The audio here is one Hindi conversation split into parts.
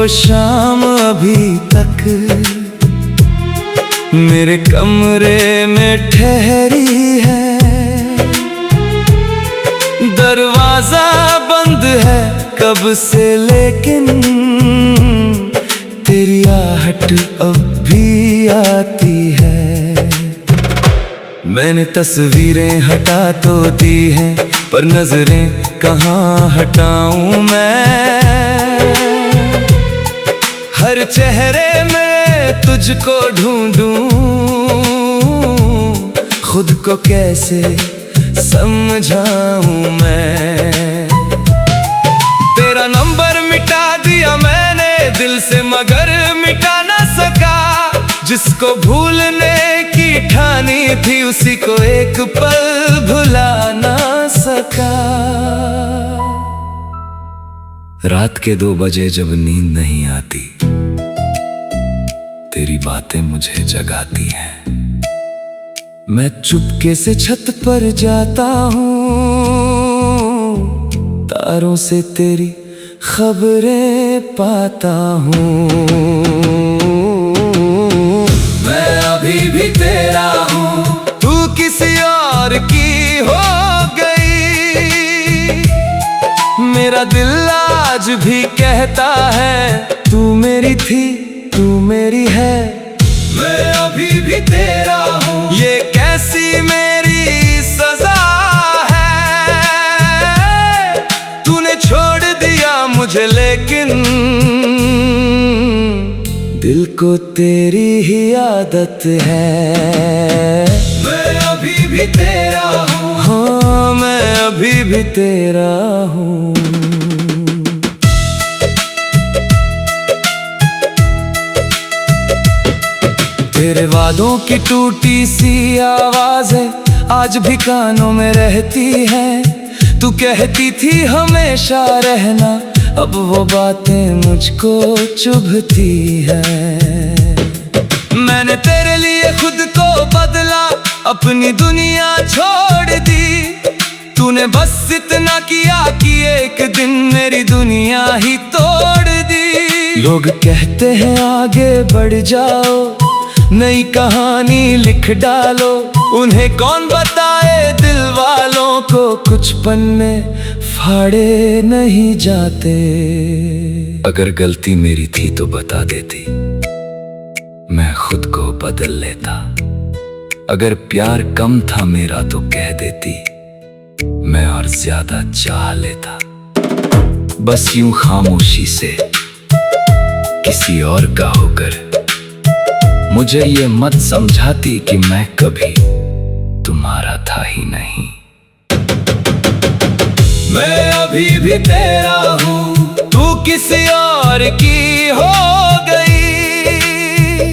शाम अभी तक मेरे कमरे में ठहरी है। दरवाजा बंद है कब से, लेकिन तेरी आहट अब भी आती है। मैंने तस्वीरें हटा तो दी हैं, पर नजरें कहाँ हटाऊं मैं। हर चेहरे में तुझको ढूंढूं, खुद को कैसे समझाऊं मैं। तेरा नंबर मिटा दिया मैंने दिल से, मगर मिटा ना सका। जिसको भूलने की ठानी थी, उसी को एक पल भुला ना सका। रात के 2 बजे जब नींद नहीं आती, तेरी बातें मुझे जगाती हैं। मैं चुपके से छत पर जाता हूँ, तारों से तेरी खबरें पाता हूँ। मैं अभी भी तेरा हूँ, तू किसी और की हो गई। मेरा दिल आज भी कहता है, तू मेरी थी तू मेरी है। मैं अभी भी तेरा हूँ, ये कैसी मेरी सजा है। तूने छोड़ दिया मुझे, लेकिन दिल को तेरी ही आदत है। मैं अभी भी तेरा हूँ, हाँ मैं अभी भी तेरा हूँ। तेरे वादों की टूटी सी आवाजें आज भी कानों में रहती हैं। तू कहती थी हमेशा रहना, अब वो बातें मुझको चुभती हैं। मैंने तेरे लिए खुद को बदला, अपनी दुनिया छोड़ दी। तूने बस इतना किया कि एक दिन मेरी दुनिया ही तोड़ दी। लोग कहते हैं आगे बढ़ जाओ, नई कहानी लिख डालो। उन्हें कौन बताए दिल वालों को, कुछ पन्ने फाड़े नहीं जाते। अगर गलती मेरी थी तो बता देती, मैं खुद को बदल लेता। अगर प्यार कम था मेरा तो कह देती, मैं और ज्यादा चाह लेता। बस यूं खामोशी से किसी और का होकर मुझे ये मत समझाती कि मैं कभी तुम्हारा था ही नहीं। मैं अभी भी तेरा हूँ, तू किसी और की हो गई।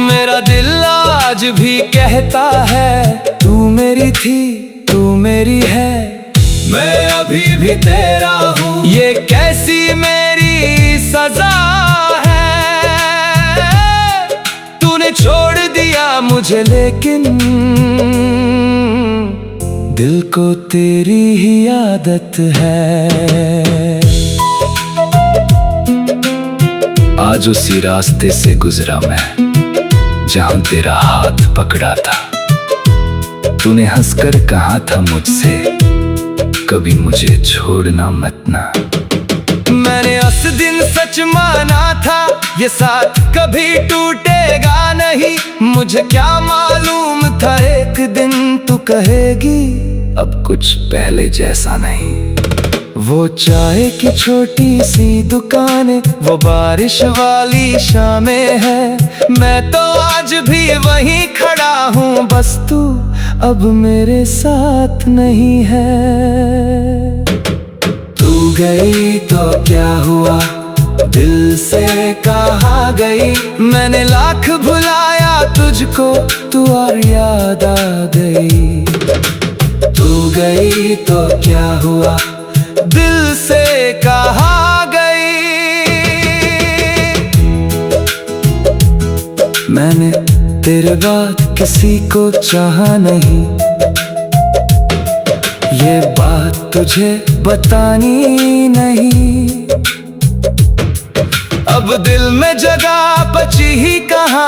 मेरा दिल आज भी कहता है, तू मेरी थी तू मेरी है। मैं अभी भी तेरा हूँ, ये कैसी मेरी सजा है। तूने छोड़ दिया मुझे, लेकिन दिल को तेरी ही आदत है। आज उसी रास्ते से गुजरा मैं, जहां तेरा हाथ पकड़ा था। तूने हंसकर कहा था मुझसे, कभी मुझे छोड़ना मत ना। मैंने उस दिन सच माना था, ये साथ कभी टूटेगा नहीं। मुझे क्या मालूम था एक दिन तू कहेगी, अब कुछ पहले जैसा नहीं। वो चाय की छोटी सी दुकानें, वो बारिश वाली शामें हैं। मैं तो आज भी वहीं खड़ा हूँ, बस तू अब मेरे साथ नहीं है। तू गई तो क्या हुआ, दिल से कहा गई। मैंने लाख भुलाया तुझको, तू और याद आ गई। तू गई तो क्या हुआ, दिल से कहा गई। मैंने तेरे बाद किसी को चाहा नहीं, ये बात तुझे बतानी नहीं। अब दिल में जगह बची ही कहाँ,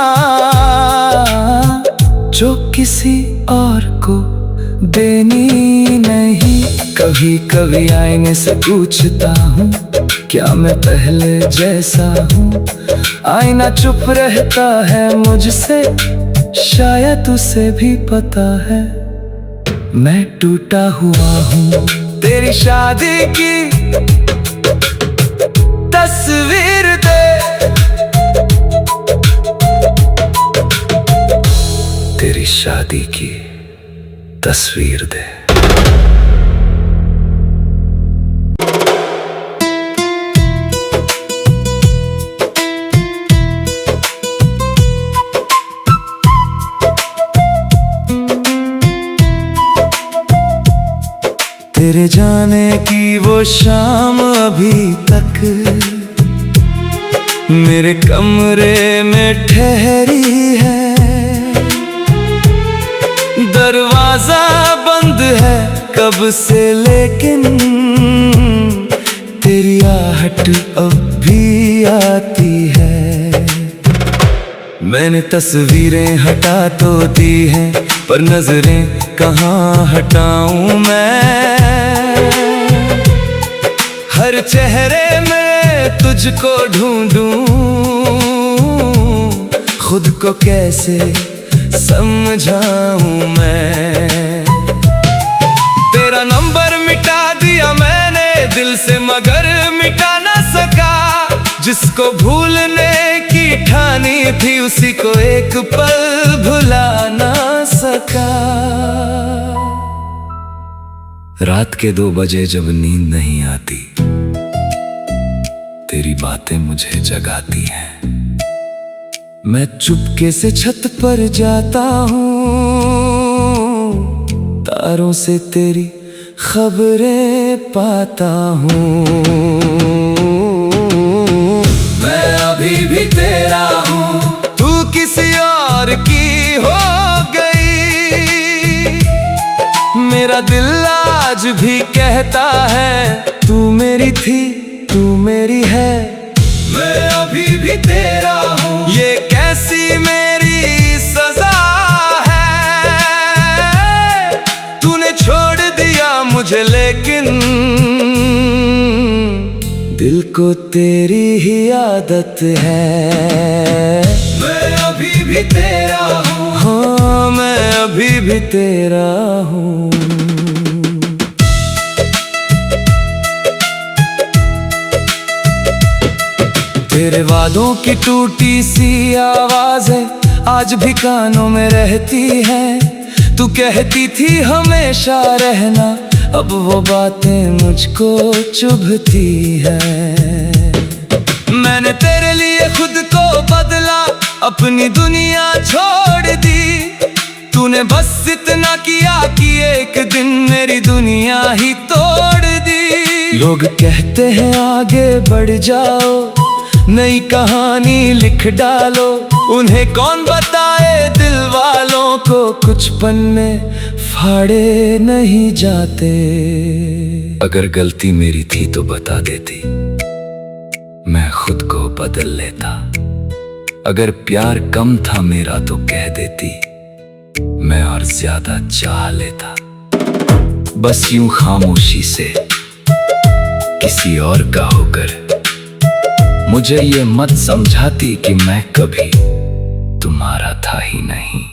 जो किसी और को देनी नहीं। कभी कभी आईने से पूछता हूँ, क्या मैं पहले जैसा हूँ? आईना चुप रहता है मुझसे, शायद उसे भी पता है मैं टूटा हुआ हूँ। तेरी शादी की तस्वीर दे, तेरी शादी की तस्वीर दे। तेरे जाने की वो शाम अभी तक मेरे कमरे में ठहरी है। दरवाजा बंद है कब से, लेकिन तेरी आहट अब भी आती है। मैंने तस्वीरें हटा तो दी हैं, पर नजरें कहाँ हटाऊं मैं। हर चेहरे में तुझको ढूंढूं, खुद को कैसे समझाऊं मैं। तेरा नंबर मिटा दिया मैंने दिल से, मगर मिटा ना सका। जिसको भूलने की ठानी थी, उसी को एक पल भुला ना सका। रात के 2 बजे जब नींद नहीं आती, तेरी बातें मुझे जगाती हैं। मैं चुपके से छत पर जाता हूँ, तारों से तेरी खबरें पाता हूँ। मैं अभी भी तेरा हूँ, तू किसी और की हो गई। मेरा दिल आज भी कहता है, तू मेरी थी, तू मेरी है। मैं अभी भी तेरा हूँ, ये कैसी मेरी सजा है। तूने छोड़ दिया मुझे, लेकिन दिल को तेरी ही आदत है। मैं अभी भी तेरा हूँ, हाँ मैं अभी भी तेरा हूँ। तेरे वादों की टूटी सी आवाजें आज भी कानों में रहती हैं। तू कहती थी हमेशा रहना, अब वो बातें मुझको चुभती हैं। मैंने तेरे लिए खुद को बदला, अपनी दुनिया छोड़ दी। तूने बस इतना किया कि एक दिन मेरी दुनिया ही तोड़ दी। लोग कहते हैं आगे बढ़ जाओ, नई कहानी लिख डालो। उन्हें कौन बताए दिल वालों को, कुछ पन्ने फाड़े नहीं जाते। अगर गलती मेरी थी तो बता देती, मैं खुद को बदल लेता। अगर प्यार कम था मेरा तो कह देती, मैं और ज्यादा चाह लेता। बस यूं खामोशी से किसी और का होकर मुझे ये मत समझाती कि मैं कभी तुम्हारा था ही नहीं।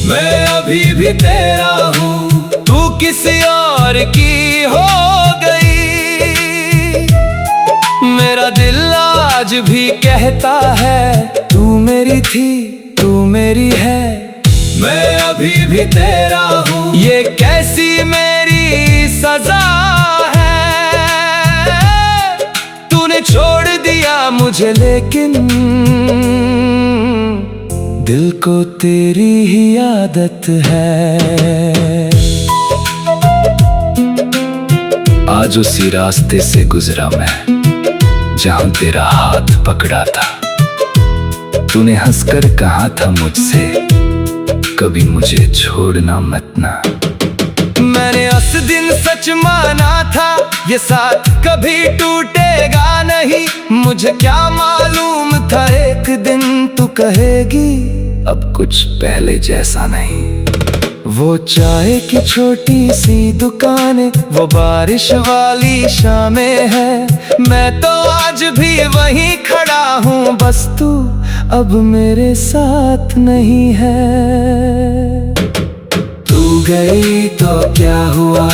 मैं अभी भी तेरा हूँ, तू किसी और की हो गई। मेरा दिल आज भी कहता है, तू मेरी थी, तू मेरी है। मैं अभी भी तेरा हूँ, ये कैसी मेरी सजा है। तूने छोड़ दिया मुझे, लेकिन दिल को तेरी ही आदत है। आज उसी रास्ते से गुजरा मैं, जहां तेरा हाथ पकड़ा था। तूने हंसकर कहा था मुझसे, कभी मुझे छोड़ना मत ना। मैंने उस दिन सच माना था, ये साथ कभी टूटेगा नहीं। मुझे क्या मालूम था एक दिन तू कहेगी अब कुछ पहले जैसा नहीं। वो चाय की छोटी सी दुकानें, वो बारिश वाली शामें है, मैं तो आज भी वहीं खड़ा हूँ, बस तू अब मेरे साथ नहीं है। तू गई तो क्या हुआ,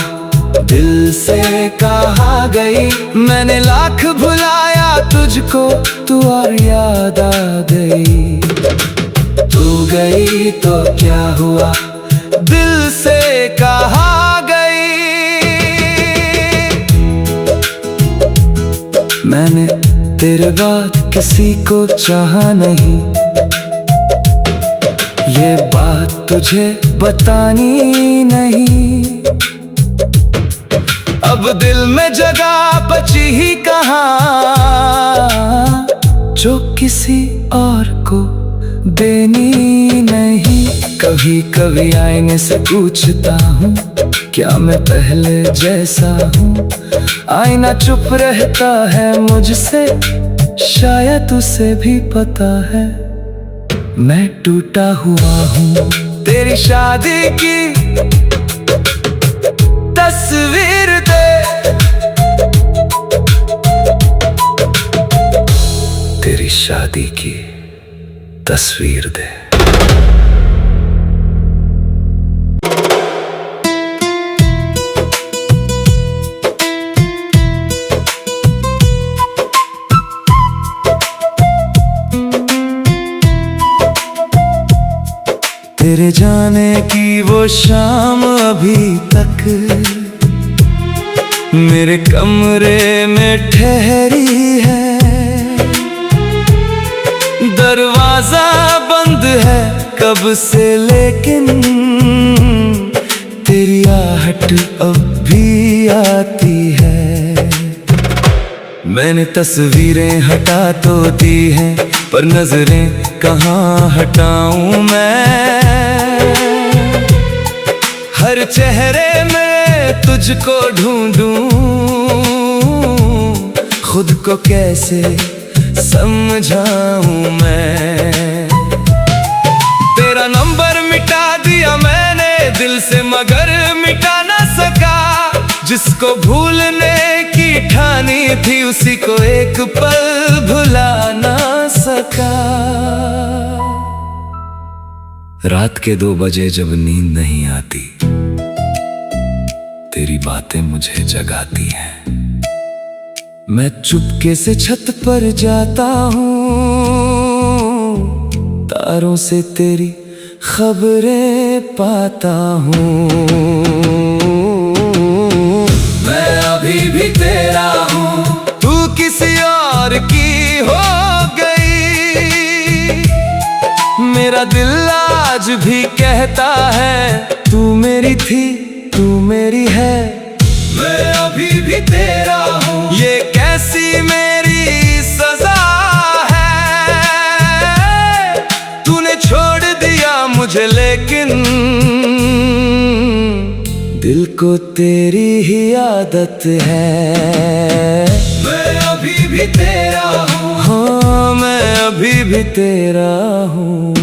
दिल से कहा गई, मैंने लाख भुलाया तुझको, तू और याद आ गई। तू गई तो क्या हुआ, दिल से कहा गई। मैंने तेरे बाद किसी को चाहा नहीं, ये बात तुझे बतानी नहीं। अब दिल में जगह बची ही कहाँ, जो किसी और को देनी नहीं। कभी कभी आईने से पूछता हूँ, क्या मैं पहले जैसा हूँ। आईना चुप रहता है मुझसे, शायद उसे भी पता है मैं टूटा हुआ हूँ। तेरी शादी की तस्वीर दे, तेरी शादी की तस्वीर दे। तेरे जाने की वो शाम अभी तक मेरे कमरे में ठहरी है। दरवाजा बंद है कब से, लेकिन तेरी आहट अब भी आती है। मैंने तस्वीरें हटा तो दी हैं, पर नजरें कहाँ हटाऊं मैं। हर चेहरे में तुझको ढूंढूं, खुद को कैसे समझाऊं मैं। तेरा नंबर मिटा दिया मैंने दिल से, मगर मिटा ना सका। जिसको भूलने की ठानी थी, उसी को एक पल भुला ना सका। रात के 2 बजे जब नींद नहीं आती, तेरी बातें मुझे जगाती हैं। मैं चुपके से छत पर जाता हूँ, तारों से तेरी खबरें पाता हूँ। मैं अभी भी तेरा हूँ, तू किसी और की हो गई। मेरा दिल आज भी कहता है, तू मेरी थी, तू मेरी है। मैं अभी भी तेरा हूँ, ये कैसी मेरी सजा है। तूने छोड़ दिया मुझे, लेकिन दिल को तेरी ही आदत है। मैं अभी भी तेरा हूँ, हाँ मैं अभी भी तेरा हूँ।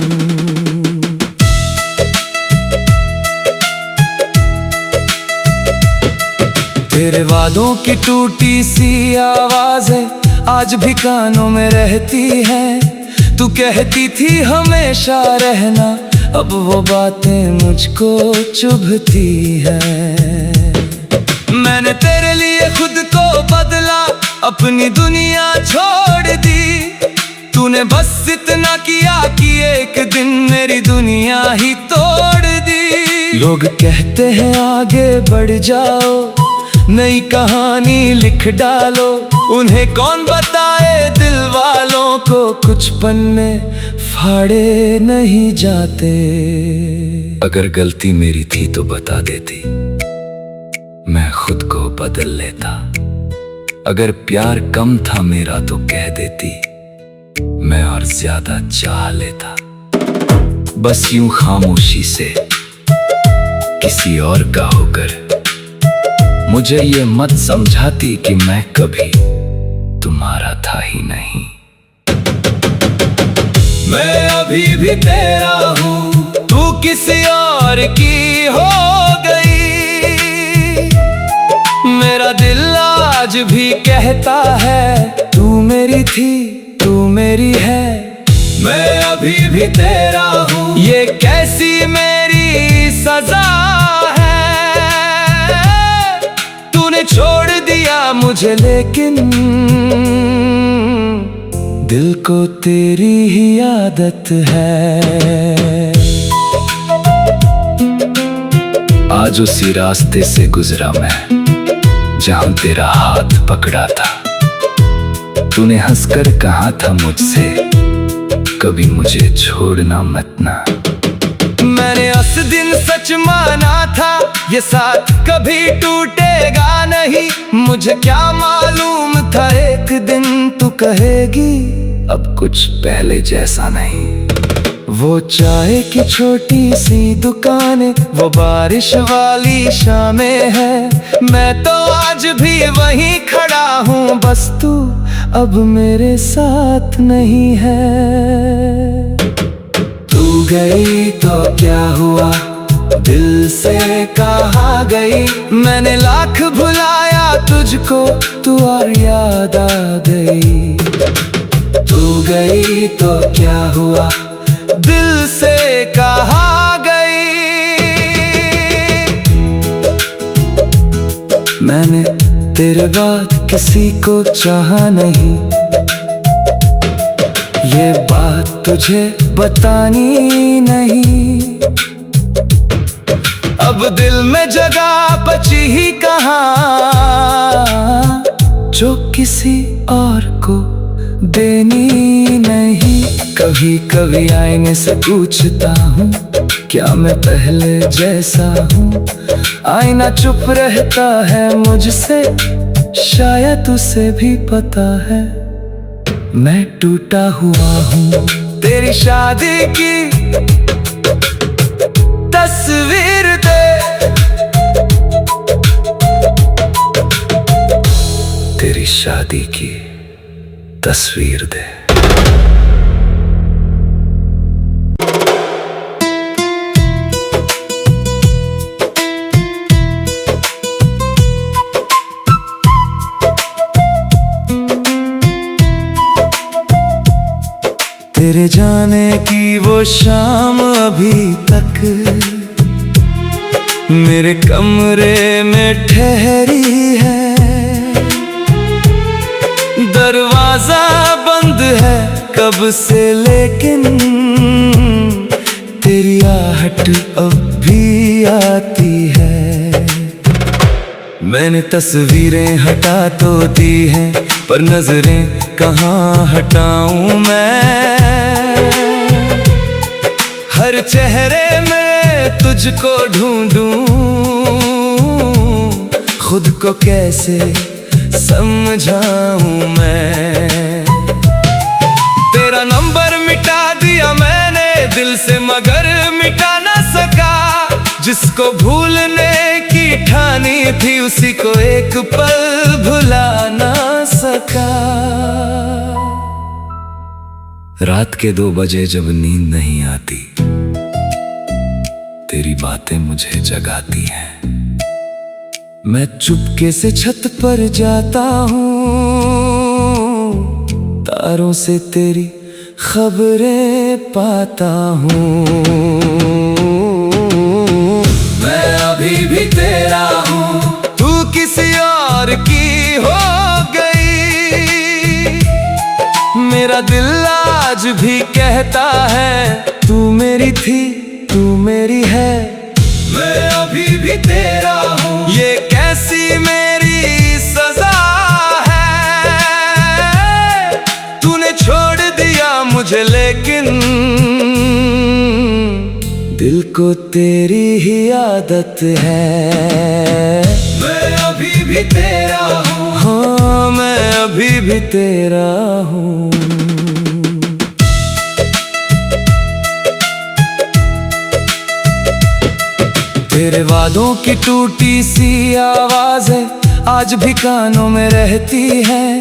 तेरे वादों की टूटी सी आवाजें आज भी कानों में रहती हैं। तू कहती थी हमेशा रहना, अब वो बातें मुझको चुभती हैं। मैंने तेरे लिए खुद को बदला, अपनी दुनिया छोड़ दी। तूने बस इतना किया कि एक दिन मेरी दुनिया ही तोड़ दी। लोग कहते हैं आगे बढ़ जाओ, नई कहानी लिख डालो। उन्हें कौन बताए दिल वालों को, कुछ पन्ने फाड़े नहीं जाते। अगर गलती मेरी थी तो बता देती, मैं खुद को बदल लेता। अगर प्यार कम था मेरा तो कह देती, मैं और ज्यादा चाह लेता। बस यूं खामोशी से किसी और का होकर मुझे ये मत समझाती कि मैं कभी तुम्हारा हमारा था ही नहीं। मैं अभी भी तेरा हूँ, तू किसी और की हो गई। मेरा दिल आज भी कहता है तू मेरी थी, तू मेरी है। मैं अभी भी तेरा हूँ, ये कैसी मेरी सजा है। तूने छोड़ दिया मुझे लेकिन दिल को तेरी ही आदत है। आज उसी रास्ते से गुजरा मैं जहां तेरा हाथ पकड़ा था। तूने हंसकर कहा था मुझसे कभी मुझे छोड़ना मत ना। मैंने उस दिन सच माना था ये साथ कभी टूटेगा नहीं। मुझे क्या मालूम था एक दिन तू कहेगी अब कुछ पहले जैसा नहीं। वो चाय की छोटी सी दुकानें, वो बारिश वाली शामें है। मैं तो आज भी वहीं खड़ा हूँ, बस तू अब मेरे साथ नहीं है। तू गई तो क्या हुआ, दिल से कहा गई। मैंने लाख भुलाया तुझको, तू और याद आ गई। तू गई तो क्या हुआ, दिल से कहा गई। मैंने तेरे बाद किसी को चाहा नहीं, ये बात तुझे बतानी नहीं। अब दिल में जगह बची ही कहाँ जो किसी और को देनी नहीं। कभी कभी आईने से पूछता हूँ क्या मैं पहले जैसा हूँ। आईना चुप रहता है मुझसे, शायद उसे भी पता है मैं टूटा हुआ हूँ। तेरी शादी की तस्वीर दे, तेरी शादी की तस्वीर दे। तेरे जाने की वो शाम अभी तक मेरे कमरे में ठहरी है। दरवाजा बंद है कब से लेकिन तेरी आहट अब भी आती है। मैंने तस्वीरें हटा तो दी हैं पर नजरें कहाँ हटाऊं मैं। हर चेहरे में तुझको ढूंढूं, खुद को कैसे समझाऊं मैं। तेरा नंबर मिटा दिया मैंने दिल से मगर मिटा ना सका। जिसको भूलने की ठानी थी उसी को एक पल भुला ना सका। रात के 2 बजे जब नींद नहीं आती, तेरी बातें मुझे जगाती हैं। मैं चुपके से छत पर जाता हूँ, तारों से तेरी खबरें पाता हूँ। मैं अभी भी तेरा हूँ, तू किसी और की हो गई। मेरा दिल आज भी कहता है तू मेरी थी, तू मेरी है। मैं अभी भी तेरा हूँ, ये कैसी मेरी सजा है। तूने छोड़ दिया मुझे लेकिन दिल को तेरी ही आदत है। मैं अभी भी तेरा हूँ, हाँ मैं अभी भी तेरा हूँ। तेरे वादों की टूटी सी आवाजें आज भी कानों में रहती हैं।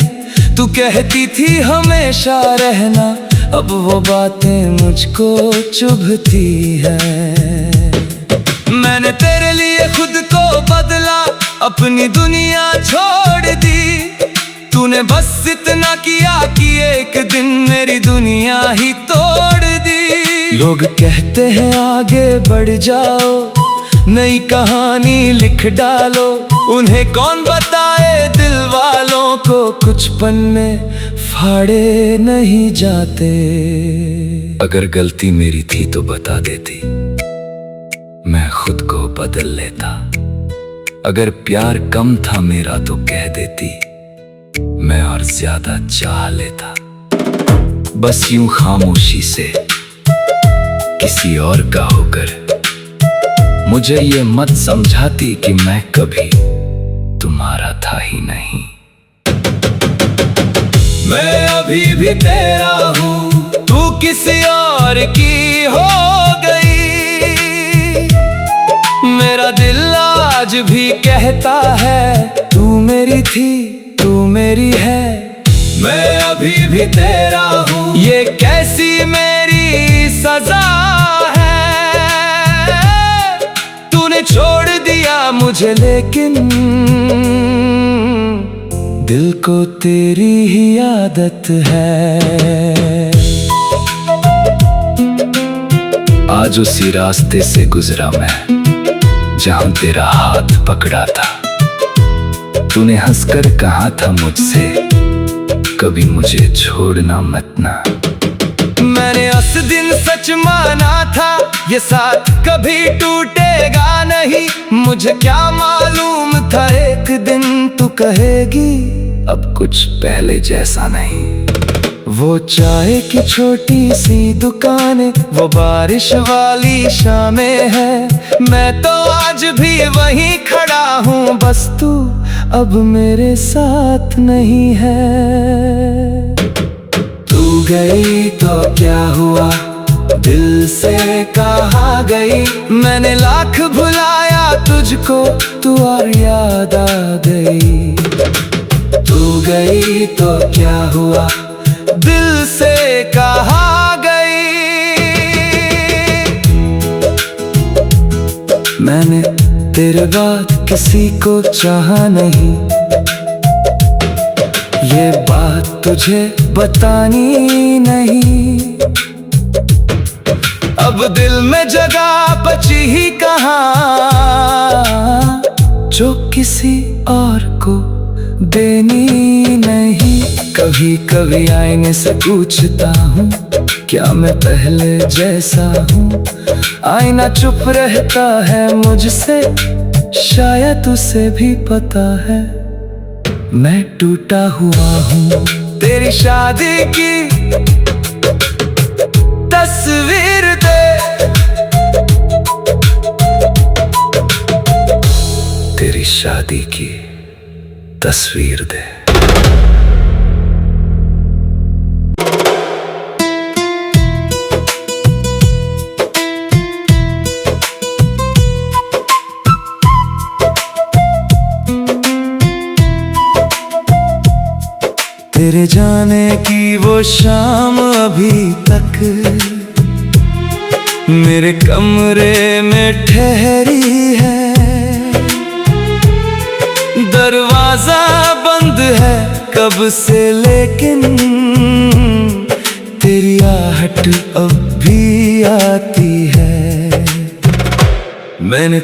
तू कहती थी हमेशा रहना, अब वो बातें मुझको चुभती है। मैंने तेरे लिए खुद को बदला, अपनी दुनिया छोड़ दी। तूने बस इतना किया कि एक दिन मेरी दुनिया ही तोड़ दी। लोग कहते हैं आगे बढ़ जाओ, नई कहानी लिख डालो। उन्हें कौन बताए दिल वालों को, कुछ पन्ने फाड़े नहीं जाते। अगर गलती मेरी थी तो बता देती, मैं खुद को बदल लेता। अगर प्यार कम था मेरा तो कह देती, मैं और ज्यादा चाह लेता। बस यूं खामोशी से किसी और का होकर मुझे ये मत समझाती कि मैं कभी तुम्हारा था ही नहीं। मैं अभी भी तेरा हूँ, तू किसी और की हो गई। मेरा दिल आज भी कहता है, तू मेरी थी, तू मेरी है। मैं अभी भी तेरा हूँ, ये कैसी मेरी सजा है। तूने छोड़ दिया मुझे लेकिन दिल को तेरी ही आदत है। आज उसी रास्ते से गुजरा मैं जहां तेरा हाथ पकड़ा था। तूने हंसकर कहा था मुझसे, कभी मुझे छोड़ना मत ना। मैंने उस दिन सच माना था, ये साथ कभी टूटेगा नहीं। मुझे क्या मालूम था एक दिन तू कहेगी, अब कुछ पहले जैसा नहीं। वो चाय की छोटी सी दुकानें, वो बारिश वाली शामें हैं। मैं तो आज भी वहीं खड़ा हूँ, बस तू अब मेरे साथ नहीं है। तू गई तो क्या हुआ, दिल से कहा गई। मैंने लाख भुलाया तुझको, तू और याद आ गई। तू गई तो क्या हुआ, दिल से कहा गई। मैंने तेरे बाद किसी को चाहा नहीं, ये बात तुझे बतानी नहीं। अब दिल में जगह बची ही कहाँ, जो किसी और को देनी नहीं। कभी कभी आईने से पूछता हूँ, क्या मैं पहले जैसा हूँ। आईना चुप रहता है मुझसे, शायद उसे भी पता है मैं टूटा हुआ हूँ। तेरी शादी की तस्वीर दे, तेरी शादी की तस्वीर दे। तेरे जाने की वो शाम अभी तक मेरे कमरे में ठहरी है। दरवाजा बंद है कब से, लेकिन तेरी आहट अब भी आती है। मैंने